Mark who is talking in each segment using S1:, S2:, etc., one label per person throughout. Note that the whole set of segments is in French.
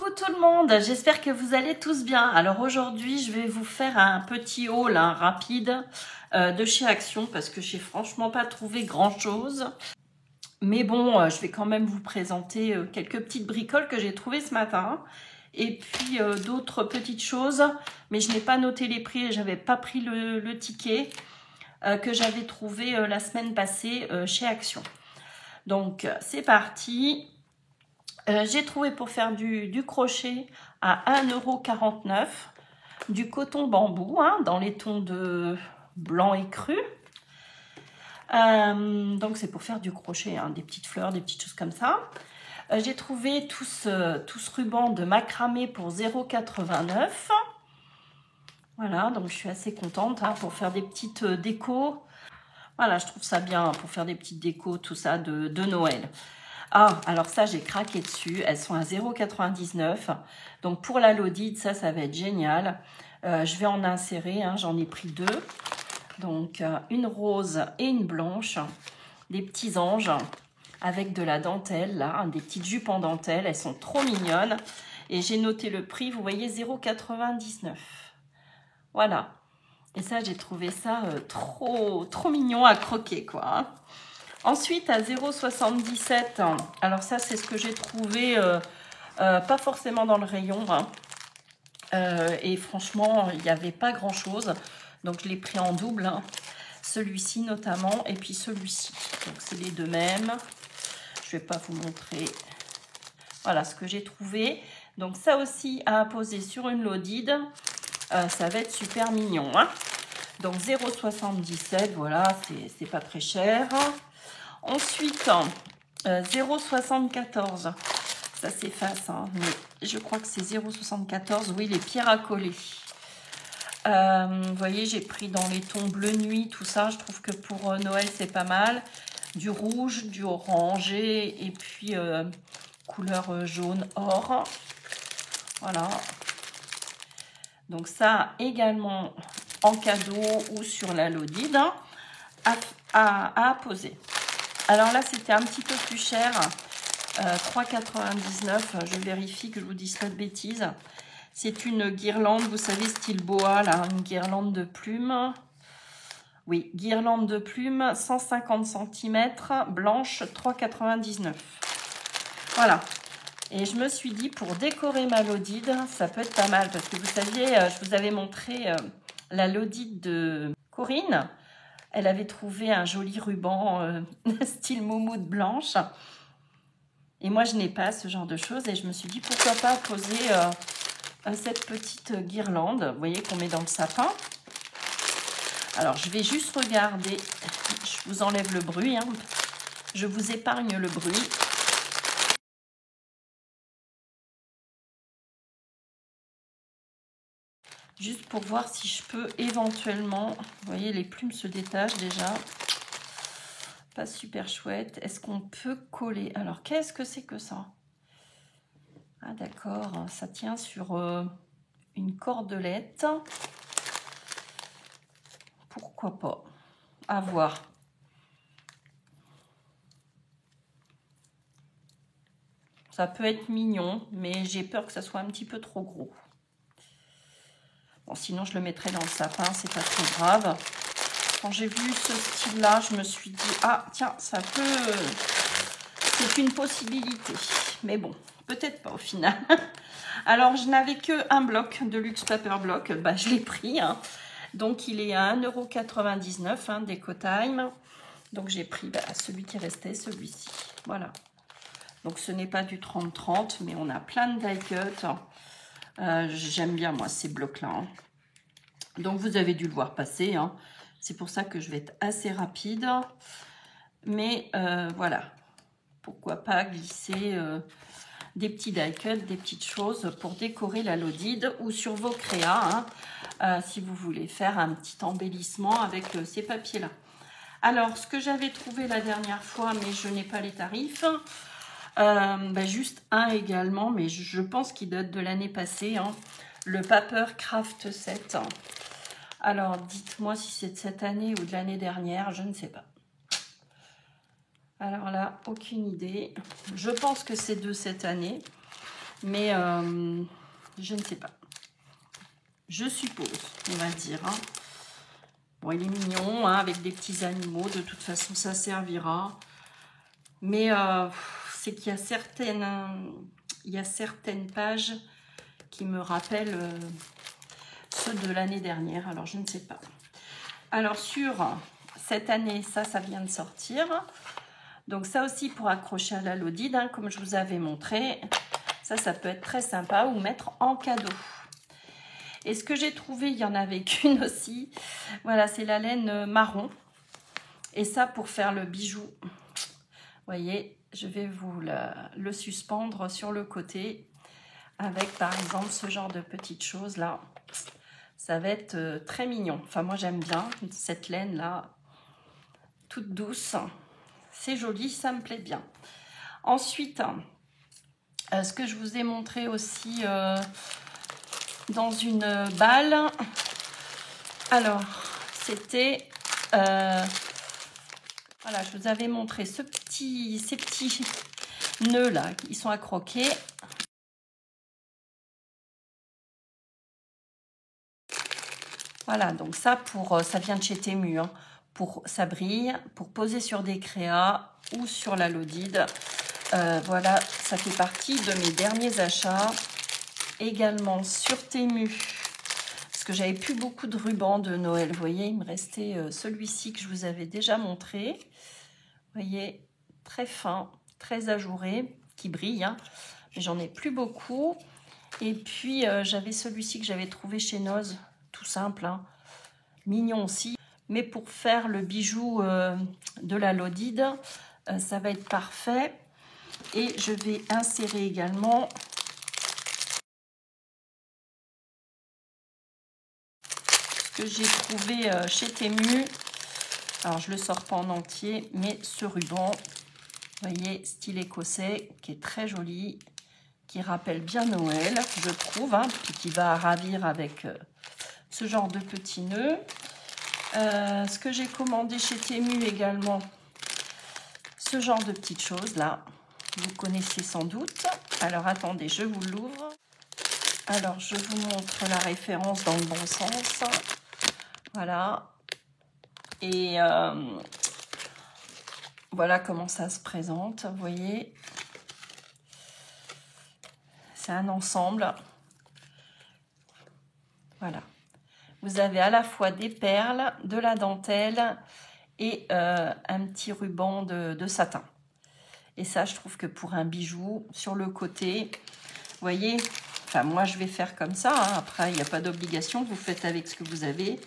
S1: Coucou tout le monde, j'espère que vous allez tous bien. Alors aujourd'hui, je vais vous faire un petit haul rapide de chez Action parce que j'ai franchement pas trouvé grand chose. Mais bon, je vais quand même vous présenter quelques petites bricoles que j'ai trouvées ce matin. Et puis d'autres petites choses, mais je n'ai pas noté les prix et j'avais pas pris le ticket que j'avais trouvé la semaine passée chez Action. Donc c'est parti. J'ai trouvé pour faire du crochet à 1,49 € du coton bambou dans les tons de blanc et cru. Donc c'est pour faire du crochet, des petites fleurs, des petites choses comme ça. J'ai trouvé tout ce ruban de macramé pour 0,89 €. Voilà, donc je suis assez contente pour faire des petites décos. Voilà, je trouve ça bien pour faire des petites décos, tout ça de Noël. Ah, alors ça, j'ai craqué dessus. Elles sont à 0,99 €. Donc, pour la Lodide, ça va être génial. Je vais en insérer, j'en ai pris deux. Donc, une rose et une blanche. Des petits anges avec de la dentelle, là, des petites jupes en dentelle. Elles sont trop mignonnes. Et j'ai noté le prix, vous voyez, 0,99 €. Voilà. Et ça, j'ai trouvé ça trop mignon à croquer, quoi. Ensuite, à 0,77 €, alors ça, c'est ce que j'ai trouvé, pas forcément dans le rayon. Et franchement, il n'y avait pas grand-chose. Donc, je l'ai pris en double. Celui-ci notamment, et puis celui-ci. Donc, c'est les deux mêmes. Je ne vais pas vous montrer. Voilà ce que j'ai trouvé. Donc, ça aussi, à poser sur une Lodide. Ça va être super mignon. Donc, 0,77 €, voilà, c'est pas très cher. Ensuite, 0,74 €. Ça s'efface, mais je crois que c'est 0,74 €. Oui, les pierres à coller. Vous voyez, j'ai pris dans les tons bleu nuit, tout ça. Je trouve que pour Noël, c'est pas mal. Du rouge, du orangé et puis couleur jaune or. Voilà. Donc ça, également en cadeau ou sur la Lodide à poser. Alors là, c'était un petit peu plus cher, 3,99 €. Je vérifie que je vous dise pas de bêtises. C'est une guirlande, vous savez, style boa, là, une guirlande de plumes. Oui, guirlande de plumes, 150 cm, blanche, 3,99 €. Voilà. Et je me suis dit, pour décorer ma Lodide, ça peut être pas mal. Parce que vous saviez, je vous avais montré la Lodide de Corinne. Elle avait trouvé un joli ruban style moumoute blanche. Et moi, je n'ai pas ce genre de choses. Et je me suis dit, pourquoi pas poser cette petite guirlande, vous voyez, qu'on met dans le sapin. Alors, je vais juste regarder. Je vous enlève le bruit. Je vous épargne le bruit. Juste pour voir si je peux éventuellement... Vous voyez, les plumes se détachent déjà. Pas super chouette. Est-ce qu'on peut coller? Alors, qu'est-ce que c'est que ça? Ah, d'accord. Ça tient sur une cordelette. Pourquoi pas? À voir. Ça peut être mignon, mais j'ai peur que ça soit un petit peu trop gros. Bon, sinon, je le mettrai dans le sapin. C'est pas trop grave. Quand j'ai vu ce style-là, je me suis dit, ah, tiens, ça peut... C'est une possibilité. Mais bon, peut-être pas au final. Alors, je n'avais qu'un bloc de Luxe Paper Block. Bah, je l'ai pris. Donc, il est à 1,99 € d'Ecotime. Donc, j'ai pris celui qui restait, celui-ci. Voilà. Donc, ce n'est pas du 30-30, mais on a plein de die cut. J'aime bien, moi, ces blocs-là. Donc, vous avez dû le voir passer. C'est pour ça que je vais être assez rapide. Mais voilà. Pourquoi pas glisser des petits die cut, des petites choses pour décorer la Lodide ou sur vos créas, si vous voulez faire un petit embellissement avec ces papiers-là. Alors, ce que j'avais trouvé la dernière fois, mais je n'ai pas les tarifs, juste un également, mais je pense qu'il date de l'année passée, le Paper Craft Set. Alors, dites-moi si c'est de cette année ou de l'année dernière, je ne sais pas. Alors là, aucune idée. Je pense que c'est de cette année. Mais je ne sais pas. Je suppose, on va dire. Hein. Bon, il est mignon, hein, avec des petits animaux. De toute façon, ça servira. Mais c'est qu'il y a certaines pages qui me rappellent ceux de l'année dernière. Alors, je ne sais pas. Alors, sur cette année, ça vient de sortir. Donc, ça aussi, pour accrocher à la Lodide, hein, comme je vous avais montré. Ça peut être très sympa ou mettre en cadeau. Et ce que j'ai trouvé, il y en avait qu'une aussi. Voilà, c'est la laine marron. Et ça, pour faire le bijou, vous voyez, je vais vous le suspendre sur le côté avec, par exemple, ce genre de petites choses là. Ça va être très mignon. Enfin, moi, j'aime bien cette laine là, toute douce. C'est joli, ça me plaît bien. Ensuite, ce que je vous ai montré aussi dans une balle. Alors, c'était... voilà, je vous avais montré ces petits nœuds là, ils sont à croquer. Voilà, donc ça, ça vient de chez Temu, hein, ça brille, pour poser sur des créas ou sur la Lodide. Voilà, ça fait partie de mes derniers achats. Également sur Temu, parce que j'avais plus beaucoup de rubans de Noël. Vous voyez, il me restait celui-ci que je vous avais déjà montré. Vous voyez, très fin, très ajouré, qui brille, hein, mais j'en ai plus beaucoup. Et puis, j'avais celui-ci que j'avais trouvé chez Noz, tout simple, hein, mignon aussi. Mais pour faire le bijou de la Lodide, ça va être parfait. Et je vais insérer également ce que j'ai trouvé chez Temu. Alors, je ne le sors pas en entier, mais ce ruban, vous voyez, style écossais, qui est très joli, qui rappelle bien Noël, je trouve, hein, puis qui va ravir avec ce genre de petits nœuds. Ce que j'ai commandé chez Temu également, ce genre de petites choses là, vous connaissez sans doute. Alors attendez, je vous l'ouvre. Alors je vous montre la référence dans le bon sens. Voilà. Et voilà comment ça se présente, vous voyez. C'est un ensemble. Voilà. Vous avez à la fois des perles, de la dentelle et un petit ruban de satin. Et ça, je trouve que pour un bijou, sur le côté, vous voyez, enfin moi je vais faire comme ça, hein. Après il n'y a pas d'obligation, vous faites avec ce que vous avez.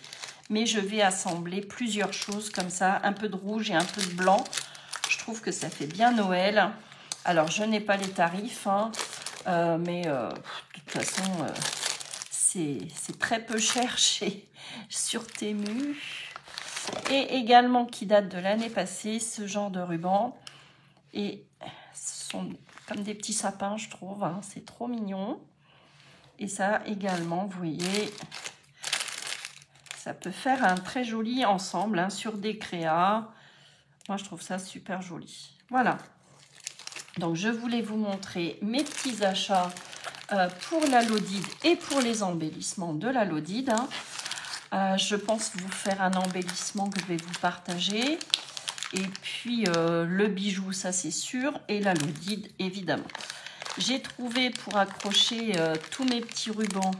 S1: Mais je vais assembler plusieurs choses comme ça, un peu de rouge et un peu de blanc. Je trouve que ça fait bien Noël. Alors je n'ai pas les tarifs, hein, mais de toute façon... c'est très peu cher sur Temu. Et également qui date de l'année passée, ce genre de ruban. Et ce sont comme des petits sapins, je trouve. Hein, c'est trop mignon. Et ça également, vous voyez, ça peut faire un très joli ensemble, hein, sur des créas. Moi, je trouve ça super joli. Voilà. Donc, je voulais vous montrer mes petits achats pour la Lodide et pour les embellissements de la Lodide. Hein. Je pense vous faire un embellissement que je vais vous partager. Et puis le bijou, ça c'est sûr. Et la Lodide, évidemment. J'ai trouvé pour accrocher tous mes petits rubans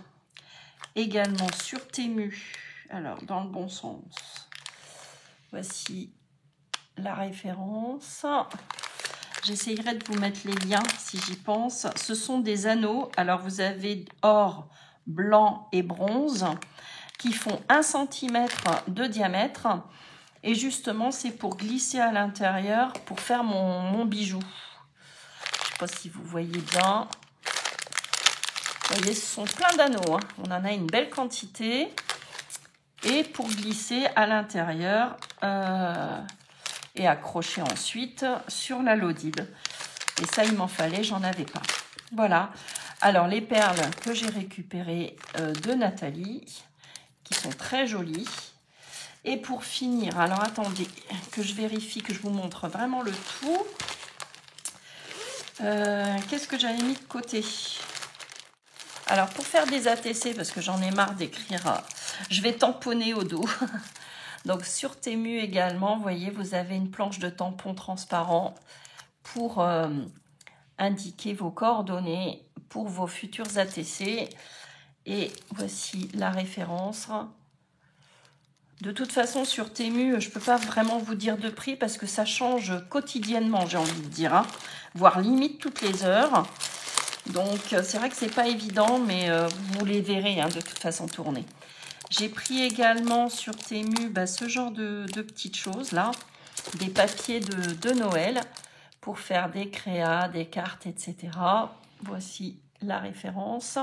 S1: également sur Temu. Alors, dans le bon sens. Voici la référence. J'essayerai de vous mettre les liens si j'y pense. Ce sont des anneaux. Alors, vous avez or, blanc et bronze qui font 1 cm de diamètre. Et justement, c'est pour glisser à l'intérieur pour faire mon bijou. Je ne sais pas si vous voyez bien. Vous voyez, ce sont plein d'anneaux. Hein. On en a une belle quantité. Et pour glisser à l'intérieur... et accrocher ensuite sur la Lodide. Et ça, il m'en fallait, j'en avais pas. Voilà. Alors, les perles que j'ai récupérées de Nathalie, qui sont très jolies. Et pour finir, alors attendez, que je vérifie, que je vous montre vraiment le tout. Qu'est-ce que j'avais mis de côté? Alors, pour faire des ATC, parce que j'en ai marre d'écrire, je vais tamponner au dos. Donc, sur Temu également, vous voyez, vous avez une planche de tampon transparent pour indiquer vos coordonnées pour vos futurs ATC. Et voici la référence. De toute façon, sur Temu, je ne peux pas vraiment vous dire de prix parce que ça change quotidiennement, j'ai envie de dire, hein, voire limite toutes les heures. Donc, c'est vrai que c'est pas évident, mais vous les verrez hein, de toute façon tourner. J'ai pris également sur Temu ce genre de petites choses là, des papiers de Noël pour faire des créas, des cartes, etc. Voici la référence.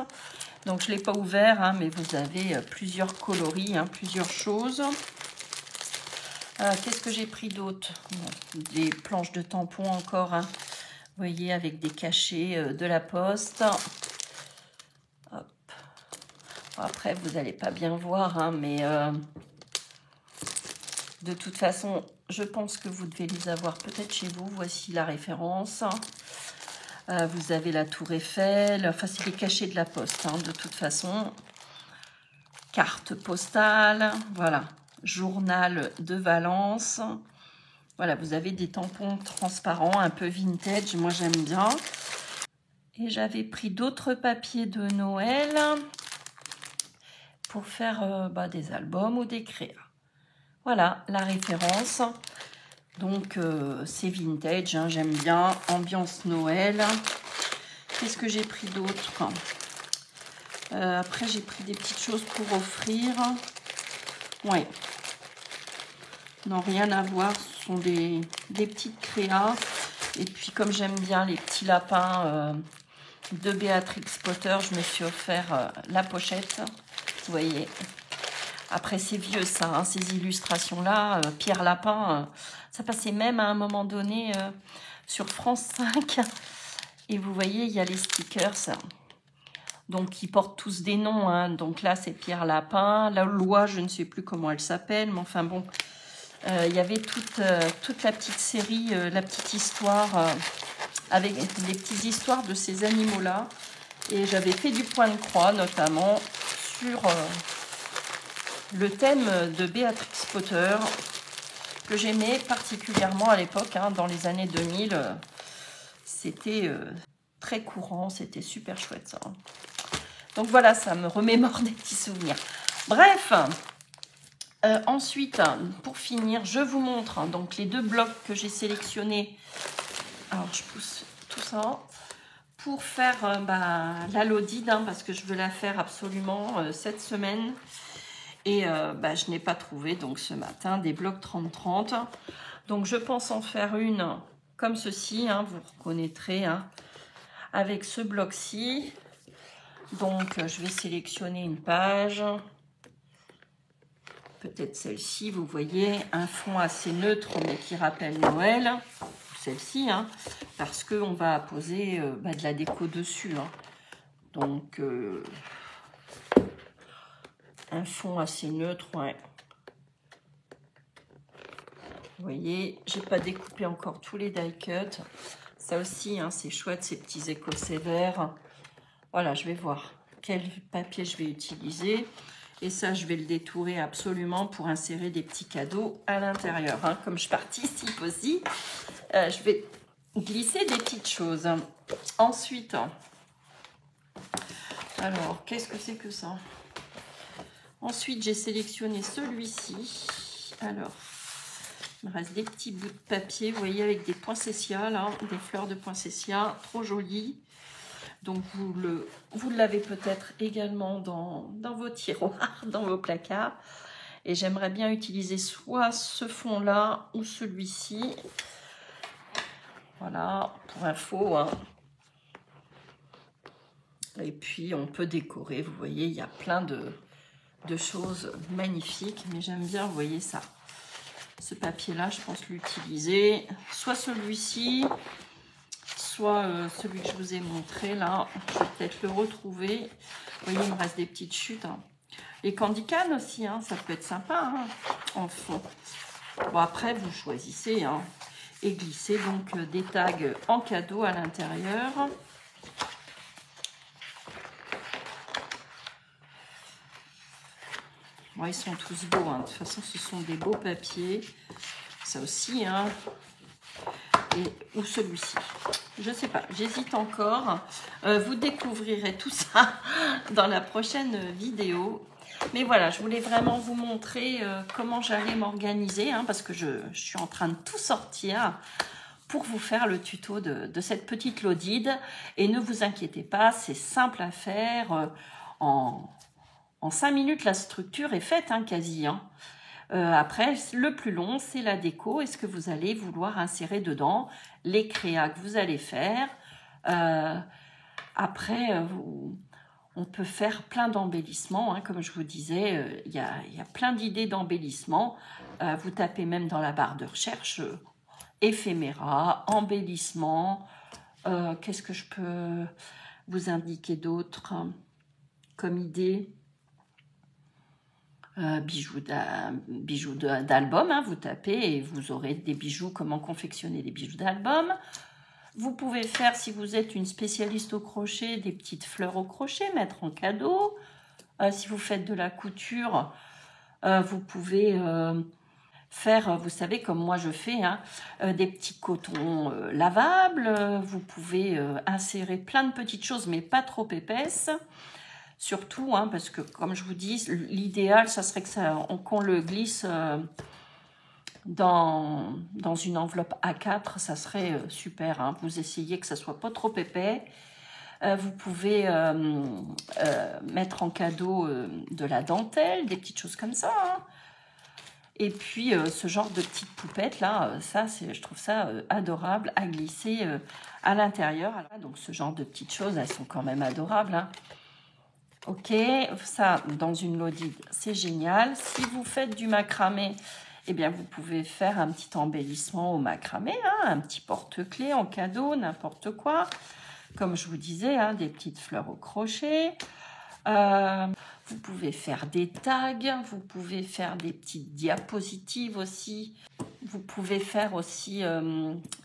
S1: Donc, je ne l'ai pas ouvert, hein, mais vous avez plusieurs coloris, hein, plusieurs choses. Qu'est-ce que j'ai pris d'autre? Des planches de tampons encore, hein. Vous voyez, avec des cachets de la poste. Hop. Après, vous n'allez pas bien voir, hein, mais de toute façon, je pense que vous devez les avoir peut-être chez vous. Voici la référence. Vous avez la Tour Eiffel. Enfin, c'est les cachets de la poste, hein, de toute façon. Carte postale. Voilà. Journal de Valence. Voilà, vous avez des tampons transparents, un peu vintage. Moi, j'aime bien. Et j'avais pris d'autres papiers de Noël pour faire des albums ou des créas. Voilà la référence. Donc, c'est vintage, hein, j'aime bien. Ambiance Noël. Qu'est-ce que j'ai pris d'autre? Après, j'ai pris des petites choses pour offrir. Ouais. Non, rien à voir. Ce sont des petites créas. Et puis, comme j'aime bien les petits lapins de Béatrix Potter, je me suis offert la pochette. Vous voyez. Après, c'est vieux ça, hein, ces illustrations-là. Pierre Lapin, ça passait même à un moment donné sur France 5. Et vous voyez, il y a les stickers. Donc, ils portent tous des noms. Hein. Donc là, c'est Pierre Lapin. La loi, je ne sais plus comment elle s'appelle. Mais enfin bon, il y avait toute la petite série, la petite histoire, avec les petites histoires de ces animaux-là. Et j'avais fait du point de croix, notamment, sur le thème de Béatrix Potter, que j'aimais particulièrement à l'époque, hein, dans les années 2000. C'était très courant, c'était super chouette ça. Donc voilà, ça me remémore des petits souvenirs. Bref, ensuite, pour finir, je vous montre hein, donc les deux blocs que j'ai sélectionnés. Alors, je pousse tout ça pour faire la Lodide, hein, parce que je veux la faire absolument cette semaine. Et je n'ai pas trouvé, donc ce matin, des blocs 30-30. Donc, je pense en faire une comme ceci, hein, vous reconnaîtrez, hein, avec ce bloc-ci. Donc, je vais sélectionner une page. Peut-être celle-ci, vous voyez, un fond assez neutre, mais qui rappelle Noël. Celle-ci, hein, parce qu'on va poser de la déco dessus. Hein. Donc, un fond assez neutre, ouais. Vous voyez, j'ai pas découpé encore tous les die cuts. Ça aussi, hein, c'est chouette, ces petits écossais verts. Voilà, je vais voir quel papier je vais utiliser. Et ça, je vais le détourer absolument pour insérer des petits cadeaux à l'intérieur. Hein. Comme je participe aussi, je vais glisser des petites choses. Ensuite, alors, qu'est-ce que c'est que ça? Ensuite, j'ai sélectionné celui-ci. Alors, il me reste des petits bouts de papier, vous voyez, avec des poinsettias, là, des fleurs de poinsettias, trop jolies. Donc, vous l'avez peut-être également dans vos tiroirs, dans vos placards. Et j'aimerais bien utiliser soit ce fond-là ou celui-ci. Voilà, pour info. Hein. Et puis, on peut décorer. Vous voyez, il y a plein de choses magnifiques. Mais j'aime bien, vous voyez ça. Ce papier-là, je pense l'utiliser. Soit celui-ci, soit celui que je vous ai montré là. Je vais peut-être le retrouver. Vous voyez, il me reste des petites chutes. Hein. Les candy cannes aussi, hein, ça peut être sympa hein, en fond. Bon, après, vous choisissez. Hein. et glisser donc des tags en cadeau à l'intérieur. Bon, ils sont tous beaux, hein. De toute façon ce sont des beaux papiers, ça aussi, hein. Ou celui-ci, je sais pas, j'hésite encore. Vous découvrirez tout ça dans la prochaine vidéo. Mais voilà, je voulais vraiment vous montrer comment j'allais m'organiser, hein, parce que je suis en train de tout sortir pour vous faire le tuto de cette petite Lodide. Et ne vous inquiétez pas, c'est simple à faire. En 5 minutes, la structure est faite, hein, quasi. Hein. Après, le plus long, c'est la déco et ce que vous allez vouloir insérer dedans, les créas que vous allez faire. Après, on peut faire plein d'embellissements, hein, comme je vous disais, il y a plein d'idées d'embellissement. Vous tapez même dans la barre de recherche éphéméra, embellissement. Qu'est-ce que je peux vous indiquer d'autre comme idée? Bijoux d'album, hein, vous tapez et vous aurez des bijoux, comment confectionner des bijoux d'album. Vous pouvez faire, si vous êtes une spécialiste au crochet, des petites fleurs au crochet, mettre en cadeau. Si vous faites de la couture, vous pouvez faire, vous savez, comme moi je fais, hein, des petits cotons lavables. Vous pouvez insérer plein de petites choses, mais pas trop épaisses. Surtout, hein, parce que comme je vous dis, l'idéal, ça serait qu'on le glisse dans une enveloppe A4, ça serait super. Hein. Vous essayez que ça soit pas trop épais. Vous pouvez mettre en cadeau de la dentelle, des petites choses comme ça. Hein. Et puis, ce genre de petites poupettes, là, ça, je trouve ça adorable à glisser à l'intérieur. Donc, ce genre de petites choses, elles sont quand même adorables, hein. Ok, ça dans une Lodide, c'est génial. Si vous faites du macramé, eh bien vous pouvez faire un petit embellissement au macramé, hein, un petit porte-clés en cadeau, n'importe quoi. Comme je vous disais, hein, des petites fleurs au crochet. Vous pouvez faire des tags, vous pouvez faire des petites diapositives aussi. Vous pouvez faire aussi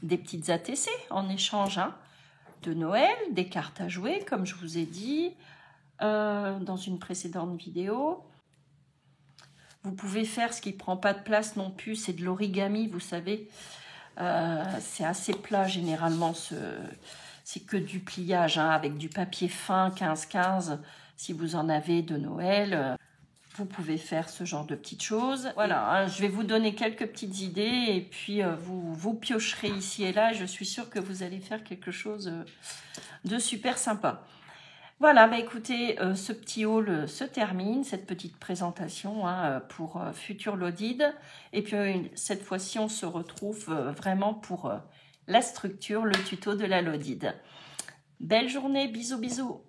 S1: des petites ATC en échange, hein, de Noël, des cartes à jouer, comme je vous ai dit. Dans une précédente vidéo. Vous pouvez faire ce qui ne prend pas de place non plus, c'est de l'origami, vous savez. C'est assez plat généralement, c'est que du pliage, hein, avec du papier fin 15-15, si vous en avez de Noël. Vous pouvez faire ce genre de petites choses. Voilà, hein, je vais vous donner quelques petites idées et puis vous piocherez ici et là. Je suis sûre que vous allez faire quelque chose de super sympa. Voilà, bah écoutez, ce petit haul se termine, cette petite présentation, hein, pour Future Lodide. Et puis cette fois-ci, on se retrouve vraiment pour la structure, le tuto de la Lodide. Belle journée, bisous bisous.